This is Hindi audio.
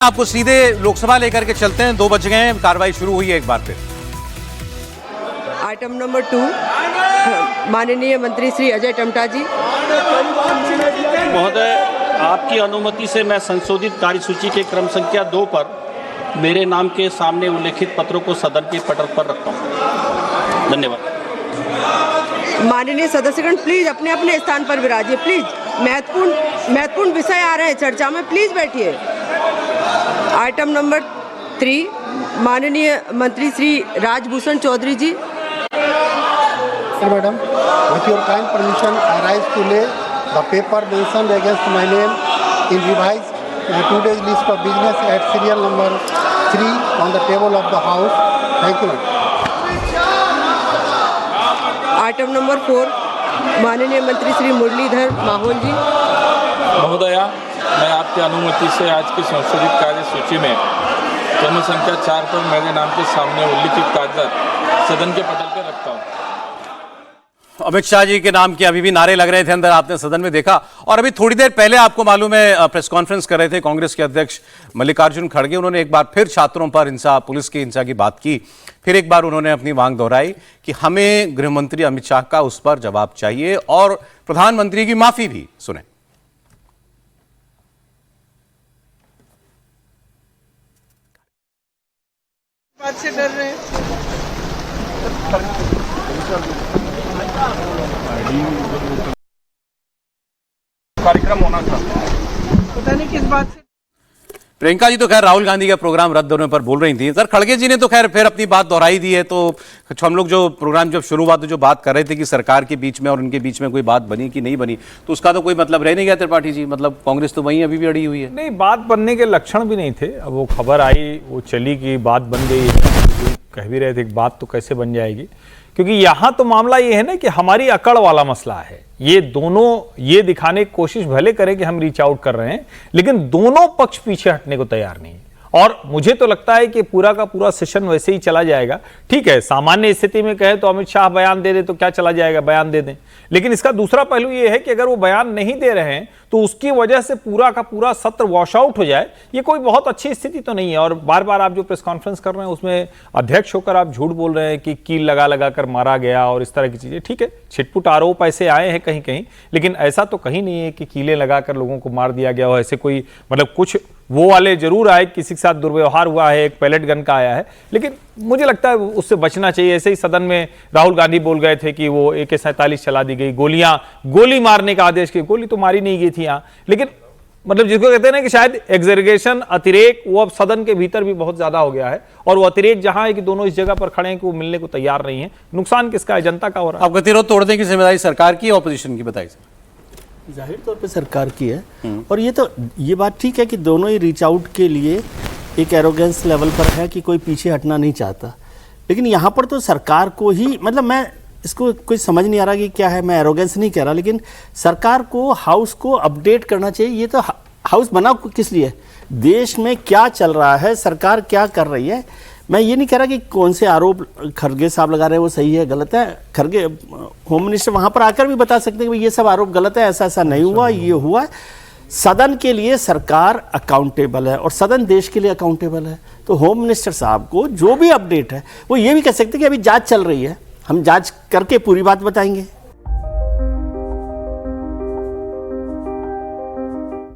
आपको सीधे लोकसभा लेकर के चलते हैं। 2 बज गए हैं, कार्रवाई शुरू हुई है एक बार फिर। आइटम नंबर 2, माननीय मंत्री श्री अजय टमटा जी। महोदय, आपकी अनुमति से मैं संशोधित कार्यसूची के क्रम संख्या 2 पर मेरे नाम के सामने उल्लेखित पत्रों को सदन के पटल पर रखता हूँ। धन्यवाद। माननीय सदस्यगण प्लीज अपने अपने स्थान पर विराजिए। प्लीज, महत्वपूर्ण विषय आ रहे हैं चर्चा में, प्लीज बैठिए। आइटम नंबर 3, माननीय मंत्री श्री राजभूषण चौधरी जी। Madam, with your kind permission, I rise to lay the paper mentioned against my name in revised today's list of business at serial number 3 on the table of the House. Thank you. Item number 4, माननीय मंत्री श्री मुरलीधर माहौल जी। महोदया, मैं आपकी अनुमति से आज की संशोधित कार्यसूची में क्रम संख्या 4 पर मेरे नाम के सामने उल्लिखित कागजात सदन के पटल पर रखता हूँ। अमित शाह जी के नाम के अभी भी नारे लग रहे थे अंदर, आपने सदन में देखा। और अभी थोड़ी देर पहले आपको मालूम है प्रेस कॉन्फ्रेंस कर रहे थे कांग्रेस के अध्यक्ष मल्लिकार्जुन खड़गे। उन्होंने एक बार फिर छात्रों पर हिंसा, पुलिस की हिंसा की बात की। फिर एक बार उन्होंने अपनी मांग दोहराई कि हमें गृह मंत्री अमित शाह का उस पर जवाब चाहिए और प्रधानमंत्री की माफी भी। सुने। बात से डर रहे हैं। कार्यक्रम होना था, पता नहीं किस बात से। प्रियंका जी तो खैर राहुल गांधी का प्रोग्राम रद्द होने पर बोल रही थी। सर, खड़गे जी ने तो खैर फिर अपनी बात दोहराई दी है। तो हम लोग जो प्रोग्राम जब शुरू हुआ तो जो बात कर रहे थे कि सरकार के बीच में और उनके बीच में कोई बात बनी कि नहीं बनी, तो उसका तो कोई मतलब रह नहीं गया त्रिपाठी जी। मतलब कांग्रेस तो वहीं अभी भी अड़ी हुई है। नहीं, बात बनने के लक्षण भी नहीं थे। अब वो खबर आई, वो चली कि बात बन गई है। कह भी रहे थे कि बात तो कैसे बन जाएगी, क्योंकि यहाँ तो मामला ये है ना कि हमारी अकड़ वाला मसला है। ये दोनों ये दिखाने की कोशिश भले करें कि हम रीच आउट कर रहे हैं, लेकिन दोनों पक्ष पीछे हटने को तैयार नहीं है। और मुझे तो लगता है कि पूरा का पूरा सेशन वैसे ही चला जाएगा। ठीक है, सामान्य स्थिति में कहे तो अमित शाह बयान दे दे तो क्या चला जाएगा, बयान दे दें। लेकिन इसका दूसरा पहलू यह है कि अगर वो बयान नहीं दे रहे हैं तो उसकी वजह से पूरा का पूरा सत्र वॉश आउट हो जाए, ये कोई बहुत अच्छी स्थिति तो नहीं है। और बार बार आप जो प्रेस कॉन्फ्रेंस कर रहे हैं उसमें अध्यक्ष होकर आप झूठ बोल रहे हैं कि कील लगा लगा कर मारा गया और इस तरह की चीजें। ठीक है, छिटपुट आरोप ऐसे आए हैं कहीं कहीं, लेकिन ऐसा तो कहीं नहीं है कि कीले लगाकर लोगों को मार दिया गया हो। ऐसे कोई मतलब कुछ वो वाले जरूर आए, किसी के साथ दुर्व्यवहार हुआ है, एक पैलेट गन का आया है, लेकिन मुझे लगता है उससे बचना चाहिए। ऐसे ही सदन में राहुल गांधी बोल गए थे कि वो AK-47 चला दी गई, गोली मारने का आदेश की। गोली तो मारी नहीं गई थी यहाँ, लेकिन मतलब जिसको कहते हैं ना कि शायद एग्जरगेशन, अतिरेक, वो अब सदन के भीतर भी बहुत ज्यादा हो गया है। और वो अतिरेक जहां है कि दोनों इस जगह पर खड़े हैं कि वो मिलने को तैयार नहीं है। नुकसान किसका है? जनता का हो रहा है। आप गतिरोध तोड़ने की जिम्मेदारी सरकार की, ऑपोजिशन की बताइए सर। जाहिर तौर पे सरकार की है। और ये बात ठीक है कि दोनों ही रीच आउट के लिए एक एरोगेंस लेवल पर है कि कोई पीछे हटना नहीं चाहता। लेकिन यहाँ पर तो सरकार को ही, मतलब मैं इसको कोई समझ नहीं आ रहा कि क्या है। मैं एरोगेंस नहीं कह रहा, लेकिन सरकार को हाउस को अपडेट करना चाहिए। ये तो हाउस बना किस लिए? देश में क्या चल रहा है, सरकार क्या कर रही है। मैं ये नहीं कह रहा कि कौन से आरोप खड़गे साहब लगा रहे हैं वो सही है गलत है। खड़गे होम मिनिस्टर वहाँ पर आकर भी बता सकते हैं कि ये सब आरोप गलत है, ऐसा ऐसा नहीं हुआ, ये हुआ। सदन के लिए सरकार अकाउंटेबल है और सदन देश के लिए अकाउंटेबल है। तो होम मिनिस्टर साहब को जो भी अपडेट है वो ये भी कह सकते हैं कि अभी जांच चल रही है, हम जांच करके पूरी बात बताएंगे।